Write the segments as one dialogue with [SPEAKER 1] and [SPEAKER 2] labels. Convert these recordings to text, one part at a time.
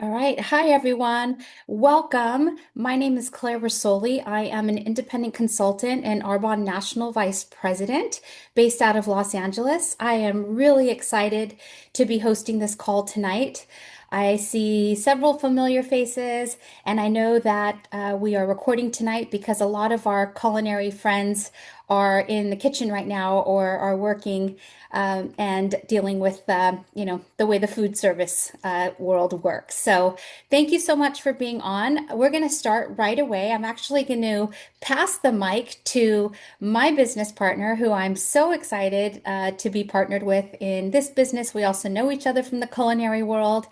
[SPEAKER 1] All right. Hi, everyone. Welcome. My name is Claire Risoli. I am an independent consultant and Arbonne National Vice President based out of Los Angeles. I am really excited to be hosting this call tonight. I see several familiar faces, and I know that we are recording tonight because a lot of our culinary friends are in the kitchen right now or are working and dealing with the way the food service world works. So thank you so much for being on. We're going to start right away. I'm actually going to pass the mic to my business partner, who I'm so excited to be partnered with in this business. We also know each other from the culinary world.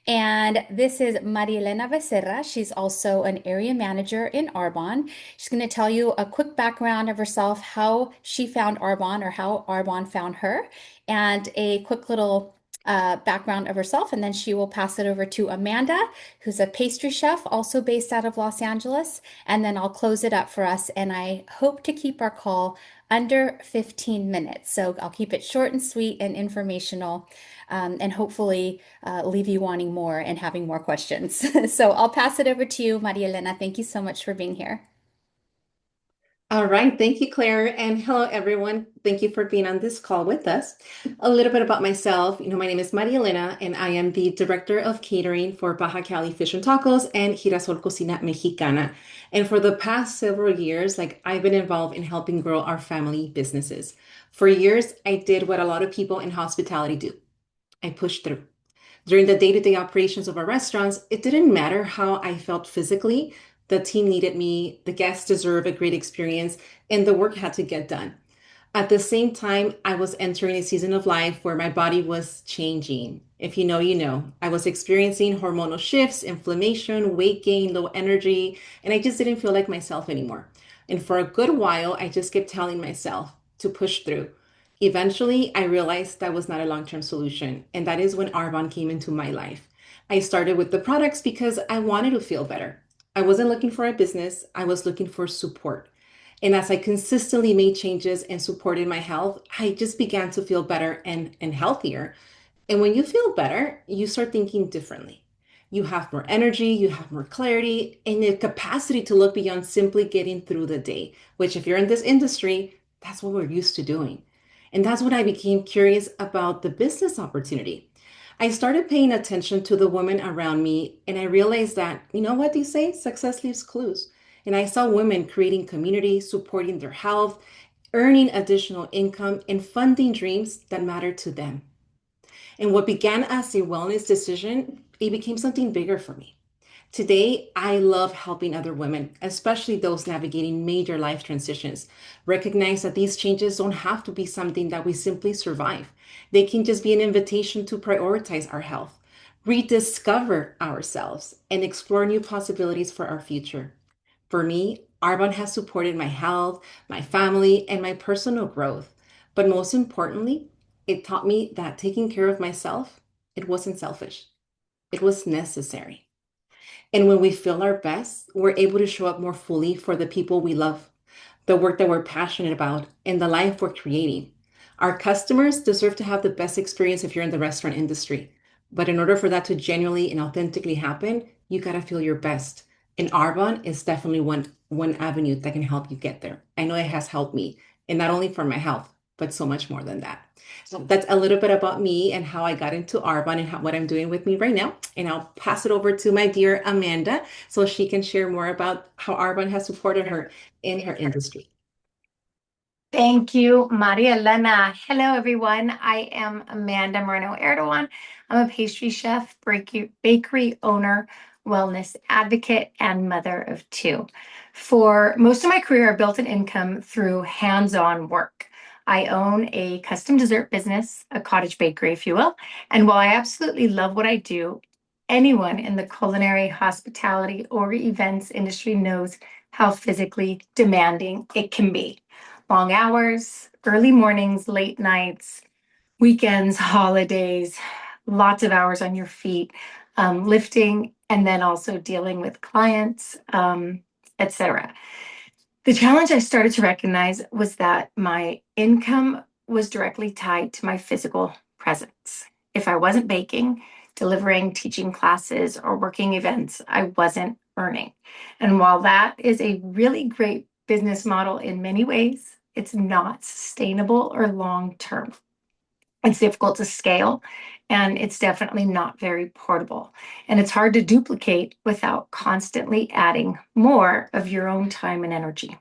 [SPEAKER 1] And this is Marielena Becerra. She's also an area manager in Arbonne. She's going to tell you a quick background of herself, how she found Arbonne or how Arbonne found her, and a quick little background of herself. And then she will pass it over to Amanda, who's a pastry chef, also based out of Los Angeles. And then I'll close it up for us. And I hope to keep our call under 15 minutes. So I'll keep it short and sweet and informational, and hopefully leave you wanting more and having more questions. So I'll pass it over to you, Maria Elena. Thank you so much for being here.
[SPEAKER 2] All right. Thank you, Claire. And hello, everyone. Thank you for being on this call with us. A little bit about myself. My name is Marielena, and I am the Director of Catering for Baja Cali Fish and Tacos and Girasol Cocina Mexicana. And for the past several years, I've been involved in helping grow our family businesses. For years, I did what a lot of people in hospitality do. I pushed through. During the day-to-day operations of our restaurants, it didn't matter how I felt physically. The team needed me, the guests deserve a great experience, and the work had to get done. At the same time, I was entering a season of life where my body was changing. If you know, you know. I was experiencing hormonal shifts, inflammation, weight gain, low energy, and I just didn't feel like myself anymore. And for a good while, I just kept telling myself to push through. Eventually, I realized that was not a long-term solution, and that is when Arbonne came into my life. I started with the products because I wanted to feel better. I wasn't looking for a business, I was looking for support. And as I consistently made changes and supported my health, I just began to feel better and healthier. And when you feel better, you start thinking differently. You have more energy, you have more clarity, and the capacity to look beyond simply getting through the day, which, if you're in this industry, that's what we're used to doing. And that's when I became curious about the business opportunity. I started paying attention to the women around me, and I realized that, you know what they say? Success leaves clues. And I saw women creating community, supporting their health, earning additional income, and funding dreams that mattered to them. And what began as a wellness decision, it became something bigger for me. Today, I love helping other women, especially those navigating major life transitions, recognize that these changes don't have to be something that we simply survive. They can just be an invitation to prioritize our health, rediscover ourselves, and explore new possibilities for our future. For me, Arbonne has supported my health, my family, and my personal growth. But most importantly, it taught me that taking care of myself, it wasn't selfish. It was necessary. And when we feel our best, we're able to show up more fully for the people we love, the work that we're passionate about, and the life we're creating. Our customers deserve to have the best experience if you're in the restaurant industry. But in order for that to genuinely and authentically happen, you got to feel your best. And Arbonne is definitely one avenue that can help you get there. I know it has helped me, and not only for my health, but so much more than that. So that's a little bit about me and how I got into Arbonne and what I'm doing with me right now. And I'll pass it over to my dear Amanda so she can share more about how Arbonne has supported her in her industry.
[SPEAKER 3] Thank you, Maria Elena. Hello, everyone. I am Amanda Moreno Erdogan. I'm a pastry chef, bakery owner, wellness advocate, and mother of two. For most of my career, I built an income through hands-on work. I own a custom dessert business, a cottage bakery, if you will. And while I absolutely love what I do, anyone in the culinary, hospitality, or events industry knows how physically demanding it can be. Long hours, early mornings, late nights, weekends, holidays, lots of hours on your feet, lifting, and then also dealing with clients, etc. The challenge I started to recognize was that my income was directly tied to my physical presence. If I wasn't baking, delivering, teaching classes, or working events, I wasn't earning. And while that is a really great business model in many ways, it's not sustainable or long term. It's difficult to scale, and it's definitely not very portable. And it's hard to duplicate without constantly adding more of your own time and energy.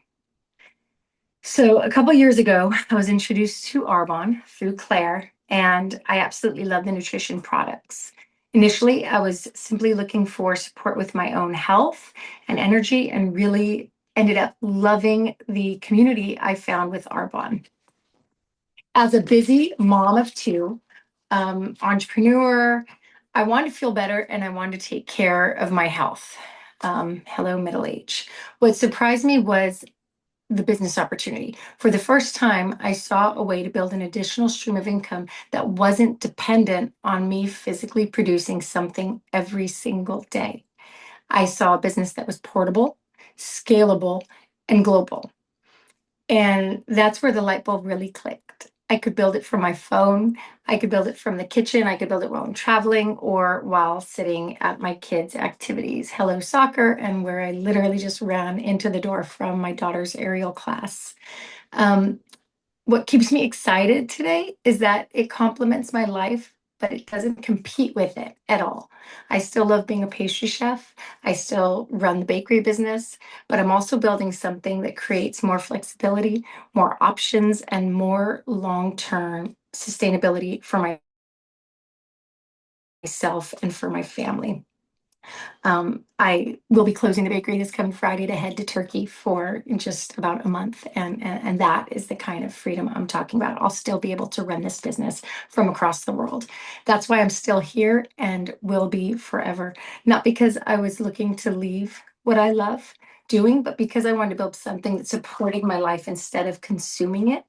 [SPEAKER 3] So a couple years ago, I was introduced to Arbonne through Claire, and I absolutely love the nutrition products. Initially, I was simply looking for support with my own health and energy, and really ended up loving the community I found with Arbonne. As a busy mom of two, entrepreneur, I wanted to feel better and I wanted to take care of my health. Hello, middle age. What surprised me was the business opportunity. For the first time, I saw a way to build an additional stream of income that wasn't dependent on me physically producing something every single day. I saw a business that was portable, scalable, and global. And that's where the light bulb really clicked. I could build it from my phone. I could build it from the kitchen. I could build it while I'm traveling or while sitting at my kids' activities. Hello, soccer, and where I literally just ran into the door from my daughter's aerial class. Um, what keeps me excited today is that it complements my life, but it doesn't compete with it at all. I still love being a pastry chef. I still run the bakery business, but I'm also building something that creates more flexibility, more options, and more long-term sustainability for myself and for my family. I will be closing the bakery this coming Friday to head to Turkey for just about a month. And that is the kind of freedom I'm talking about. I'll still be able to run this business from across the world. That's why I'm still here and will be forever. Not because I was looking to leave what I love doing, but because I wanted to build something that supported my life instead of consuming it.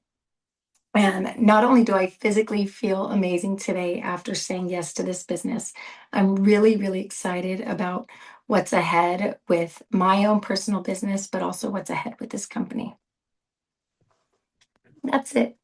[SPEAKER 3] And not only do I physically feel amazing today after saying yes to this business, I'm really, really excited about what's ahead with my own personal business, but also what's ahead with this company. That's it.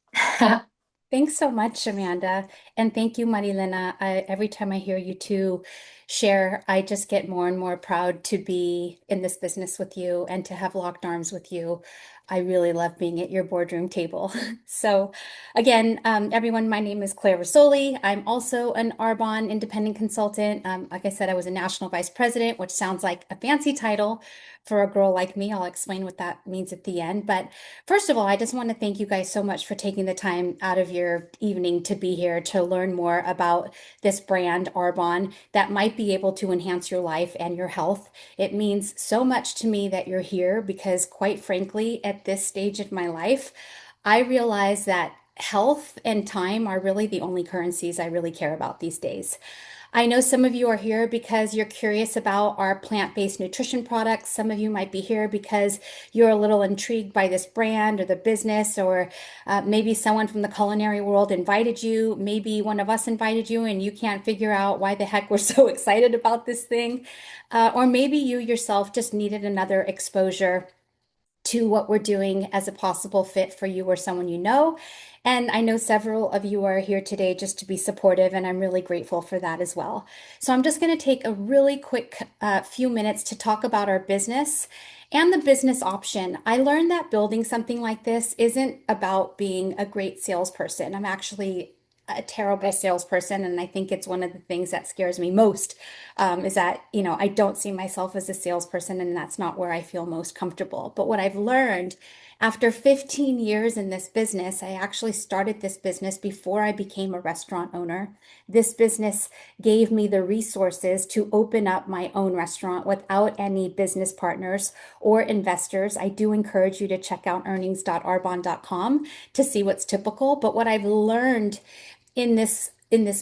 [SPEAKER 1] Thanks so much, Amanda. And thank you, Marielena. Every time I hear you two share, I just get more and more proud to be in this business with you and to have locked arms with you. I really love being at your boardroom table. So, again, everyone, my name is Claire Risoli. I'm also an Arbonne independent consultant. Like I said, I was a national vice president, which sounds like a fancy title for a girl like me. I'll explain what that means at the end. But first of all, I just want to thank you guys so much for taking the time out of your evening to be here to learn more about this brand, Arbonne, that might be able to enhance your life and your health. It means so much to me that you're here because, quite frankly, at this stage of my life, I realize that health and time are really the only currencies I really care about these days. I know some of you are here because you're curious about our plant-based nutrition products. Some of you might be here because you're a little intrigued by this brand or the business, or maybe someone from the culinary world invited you. Maybe one of us invited you and you can't figure out why the heck we're so excited about this thing. Or maybe you yourself just needed another exposure to what we're doing as a possible fit for you or someone you know. And I know several of you are here today just to be supportive, and I'm really grateful for that as well. So I'm just going to take a really quick few minutes to talk about our business and the business option. I learned that building something like this isn't about being a great salesperson. I'm actually a terrible salesperson, and I think it's one of the things that scares me most, is that, I don't see myself as a salesperson, and that's not where I feel most comfortable. But what I've learned after 15 years in this business, I actually started this business before I became a restaurant owner. This business gave me the resources to open up my own restaurant without any business partners or investors. I do encourage you to check out earnings.arbonne.com to see what's typical. But what I've learned in this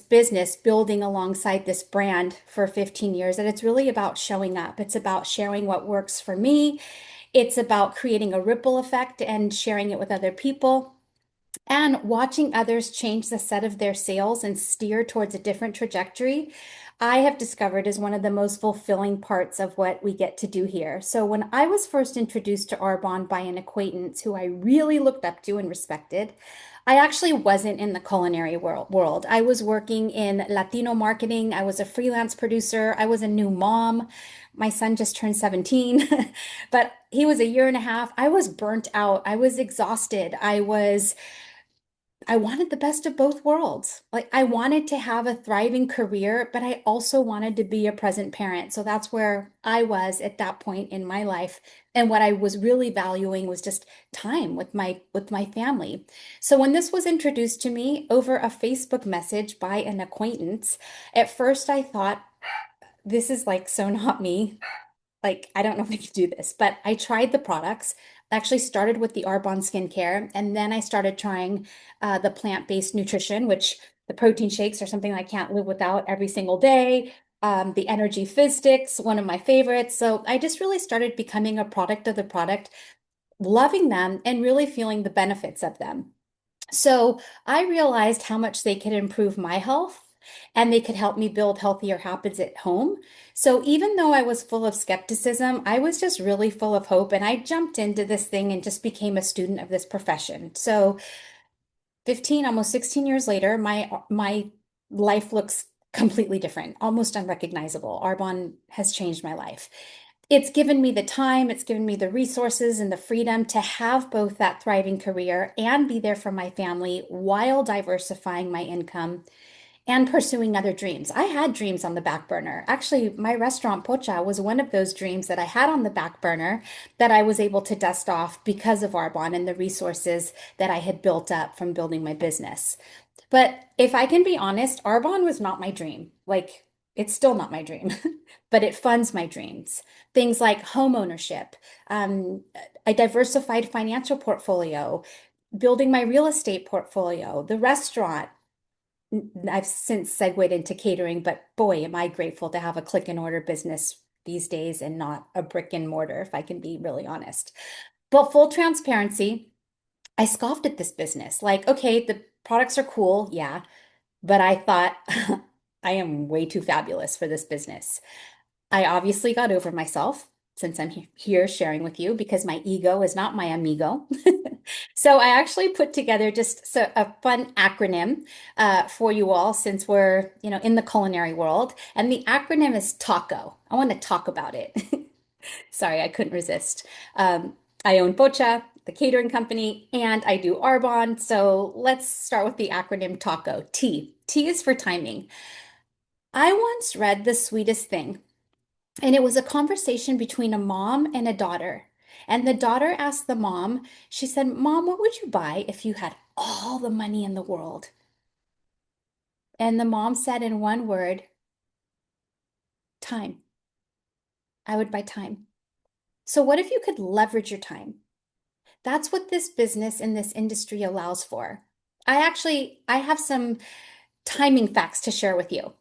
[SPEAKER 1] business, building alongside this brand for 15 years, that it's really about showing up. It's about sharing what works for me. It's about creating a ripple effect and sharing it with other people, and watching others change the set of their sails and steer towards a different trajectory. I have discovered is one of the most fulfilling parts of what we get to do here. So when I was first introduced to Arbonne by an acquaintance who I really looked up to and respected, I actually wasn't in the culinary world. I was working in Latino marketing. I was a freelance producer. I was a new mom. My son just turned 17, but he was a year and a half. I was burnt out. I was exhausted. I wanted the best of both worlds. Like I wanted to have a thriving career, but I also wanted to be a present parent. So that's where I was at that point in my life. And what I was really valuing was just time with my family. So when this was introduced to me over a Facebook message by an acquaintance, at first I thought, this is like so not me. Like, I don't know if I could do this, but I tried the products. I actually started with the Arbonne skincare, and then I started trying the plant-based nutrition, which the protein shakes are something I can't live without every single day. The energy fizz sticks, one of my favorites. So I just really started becoming a product of the product, loving them and really feeling the benefits of them. So I realized how much they could improve my health and they could help me build healthier habits at home. So even though I was full of skepticism, I was just really full of hope and I jumped into this thing and just became a student of this profession. So 15, almost 16 years later, my life looks completely different, almost unrecognizable. Arbonne has changed my life. It's given me the time, it's given me the resources and the freedom to have both that thriving career and be there for my family while diversifying my income and pursuing other dreams. I had dreams on the back burner. Actually, my restaurant Pocha was one of those dreams that I had on the back burner that I was able to dust off because of Arbonne and the resources that I had built up from building my business. But if I can be honest, Arbonne was not my dream. Like, it's still not my dream, but it funds my dreams. Things like home ownership, um, a diversified financial portfolio, building my real estate portfolio, the restaurant. I've since segued into catering, but boy, am I grateful to have a click and order business these days and not a brick and mortar, if I can be really honest. But full transparency, I scoffed at this business. Like, okay, the products are cool, yeah, but I thought I am way too fabulous for this business. I obviously got over myself since I'm here sharing with you because my ego is not my amigo. So I actually put together just a fun acronym for you all since we're, in the culinary world. And the acronym is TACO. I want to talk about it. Sorry, I couldn't resist. I own Pocha, the catering company, and I do Arbonne. So let's start with the acronym TACO. T. T is for timing. I once read the sweetest thing, and it was a conversation between a mom and a daughter. And the daughter asked the mom, she said, Mom, what would you buy if you had all the money in the world? And the mom said in one word, time. I would buy time. So what if you could leverage your time? That's what this business in this industry allows for. I have some timing facts to share with you.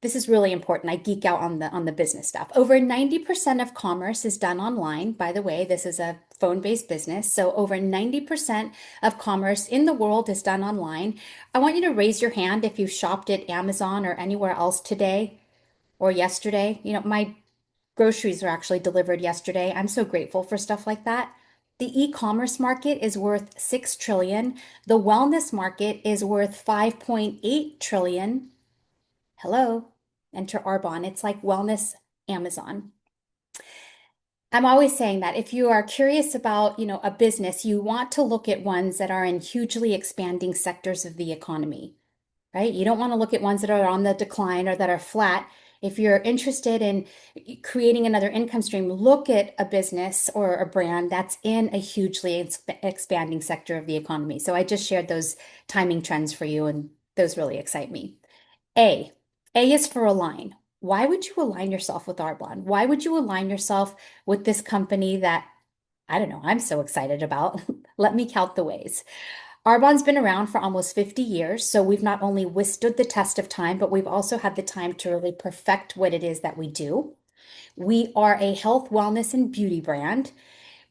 [SPEAKER 1] This is really important. I geek out on the business stuff. Over 90% of commerce is done online. By the way, this is a phone-based business. So over 90% of commerce in the world is done online. I want you to raise your hand if you shopped at Amazon or anywhere else today or yesterday. My groceries were actually delivered yesterday. I'm so grateful for stuff like that. The e-commerce market is worth 6 trillion. The wellness market is worth 5.8 trillion. Hello, enter Arbonne. It's like wellness Amazon. I'm always saying that if you are curious about, a business, you want to look at ones that are in hugely expanding sectors of the economy, right? You don't want to look at ones that are on the decline or that are flat. If you're interested in creating another income stream, look at a business or a brand that's in a hugely expanding sector of the economy. So I just shared those timing trends for you, and those really excite me. A. A is for align. Why would you align yourself with Arbonne? Why would you align yourself with this company that, I don't know, I'm so excited about? Let me count the ways. Arbonne's been around for almost 50 years, so we've not only withstood the test of time, but we've also had the time to really perfect what it is that we do. We are a health, wellness, and beauty brand.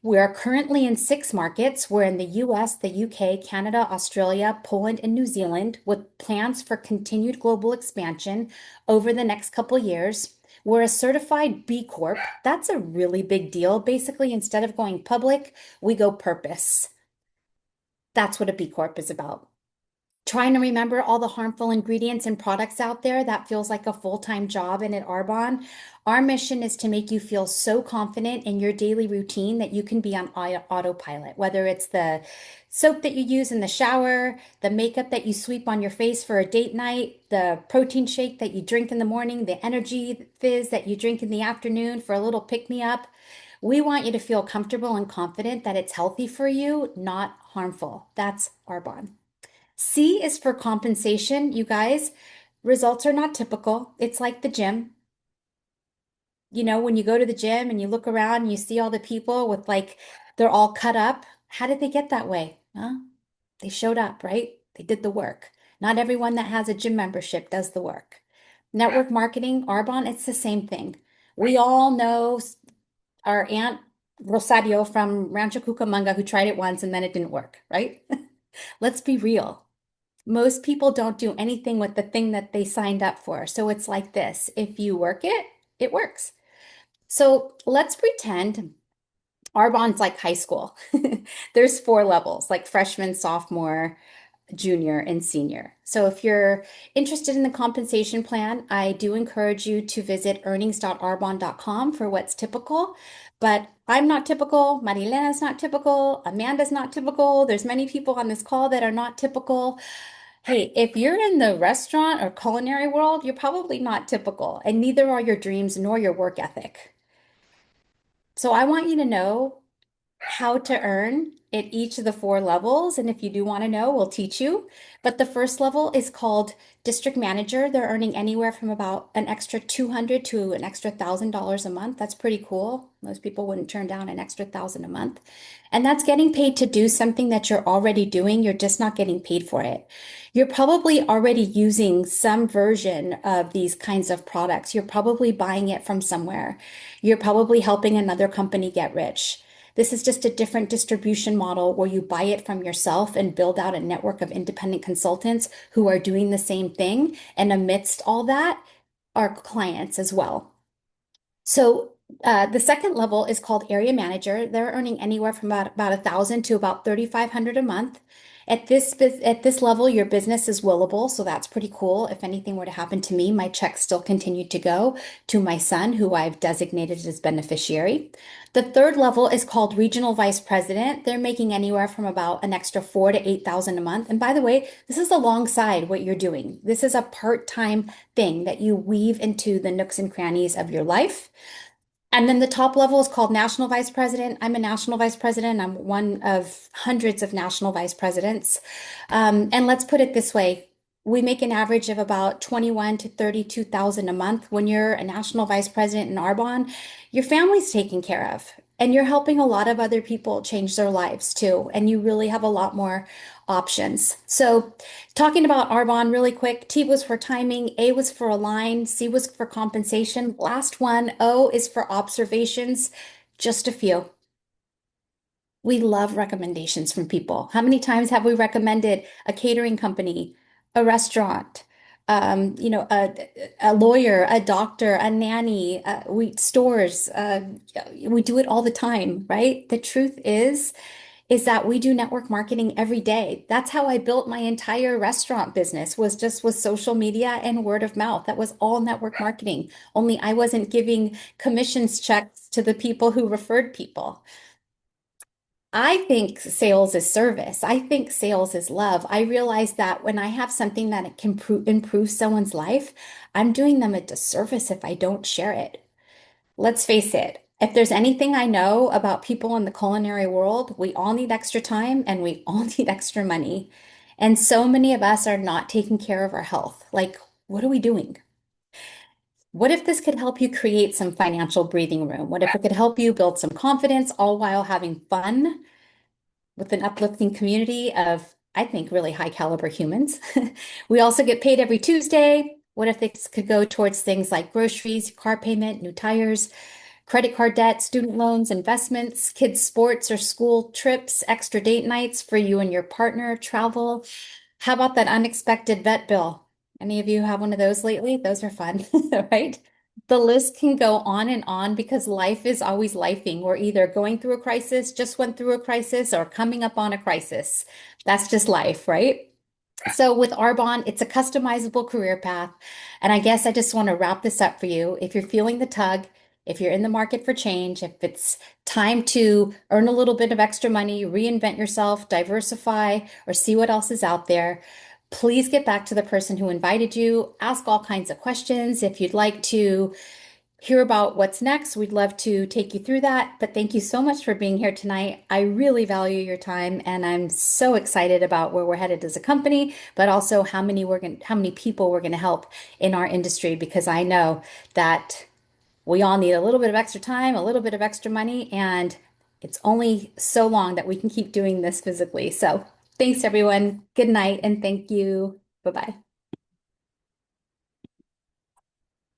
[SPEAKER 1] We are currently in 6 markets. We're in the US, the UK, Canada, Australia, Poland, and New Zealand, with plans for continued global expansion over the next couple years. We're a certified B Corp. That's a really big deal. Basically, instead of going public, we go purpose. That's what a B Corp is about. Trying to remember all the harmful ingredients and products out there, that feels like a full-time job. And at Arbonne, our mission is to make you feel so confident in your daily routine that you can be on autopilot, whether it's the soap that you use in the shower, the makeup that you sweep on your face for a date night, the protein shake that you drink in the morning, the energy fizz that you drink in the afternoon for a little pick-me-up. We want you to feel comfortable and confident that it's healthy for you, not harmful. That's Arbonne. C is for compensation, you guys. Results are not typical. It's like the gym. You know, when you go to the gym and you look around and you see all the people with like, they're all cut up. How did they get that way? Huh? They showed up, right? They did the work. Not everyone that has a gym membership does the work. Network marketing, Arbonne, it's the same thing. We all know our Aunt Rosario from Rancho Cucamonga who tried it once and then it didn't work, right? Let's be real. Most people don't do anything with the thing that they signed up for. So it's like this. If you work it, it works. So let's pretend Arbonne's like high school. There's 4 levels, like freshman, sophomore, junior, and senior. So if you're interested in the compensation plan, I do encourage you to visit earnings.arbonne.com for what's typical. But I'm not typical. Marielena's not typical. Amanda's not typical. There's many people on this call that are not typical. Hey, if you're in the restaurant or culinary world, you're probably not typical, and neither are your dreams nor your work ethic. So I want you to know how to earn at each of the 4 levels. And if you do want to know, we'll teach you. But the first level is called district manager. They're earning anywhere from about an extra 200 to an extra $1,000 a month. That's pretty cool. Most people wouldn't turn down an extra 1,000 a month. And that's getting paid to do something that you're already doing. You're just not getting paid for it. You're probably already using some version of these kinds of products. You're probably buying it from somewhere. You're probably helping another company get rich. This is just a different distribution model where you buy it from yourself and build out a network of independent consultants who are doing the same thing. And amidst all that, are clients as well. So the second level is called area manager. They're earning anywhere from about 1,000 to about 3,500 a month. At this level, your business is willable, so that's pretty cool. If anything were to happen to me, my checks still continue to go to my son, who I've designated as beneficiary. The third level is called regional vice president. They're making anywhere from about an extra 4 to 8,000 a month. And by the way, this is alongside what you're doing. This is a part-time thing that you weave into the nooks and crannies of your life. And then the top level is called national vice president. I'm a national vice president. I'm one of hundreds of national vice presidents. And let's put it this way. We make an average of about 21 to 32,000 a month. When you're a national vice president in Arbonne, your family's taken care of. And you're helping a lot of other people change their lives too. And you really have a lot more options. So talking about Arbonne really quick, T was for timing, A was for align, C was for compensation. Last one, O is for observations, just a few. We love recommendations from people. How many times have we recommended a catering company, a restaurant, a lawyer, a doctor, a nanny, stores? We do it all the time, right? The truth is that we do network marketing every day. That's how I built my entire restaurant business, was just with social media and word of mouth. That was all network marketing. Only I wasn't giving commissions checks to the people who referred people. I think sales is service. I think sales is love. I realize that when I have something that can improve someone's life, I'm doing them a disservice if I don't share it. Let's face it, if there's anything I know about people in the culinary world, we all need extra time and we all need extra money. And so many of us are not taking care of our health. Like, what are we doing? What if this could help you create some financial breathing room? What if it could help you build some confidence all while having fun with an uplifting community of, I think, really high caliber humans? We also get paid every Tuesday. What if this could go towards things like groceries, car payment, new tires, credit card debt, student loans, investments, kids' sports or school trips, extra date nights for you and your partner, travel? How about that unexpected vet bill? Any of you have one of those lately? Those are fun, right? The list can go on and on because life is always lifing. We're either going through a crisis, just went through a crisis, or coming up on a crisis. That's just life, right? So with Arbonne, it's a customizable career path. And I guess I just want to wrap this up for you. If you're feeling the tug, if you're in the market for change, if it's time to earn a little bit of extra money, reinvent yourself, diversify, or see what else is out there, please get back to the person who invited you. Ask all kinds of questions. If you'd like to hear about what's next, we'd love to take you through that. But thank you so much for being here tonight. I really value your time, and I'm so excited about where we're headed as a company, but also how many people we're going to help in our industry, because I know that we all need a little bit of extra time, a little bit of extra money, and it's only so long that we can keep doing this physically. So thanks, everyone. Good night, and thank you. Bye-bye.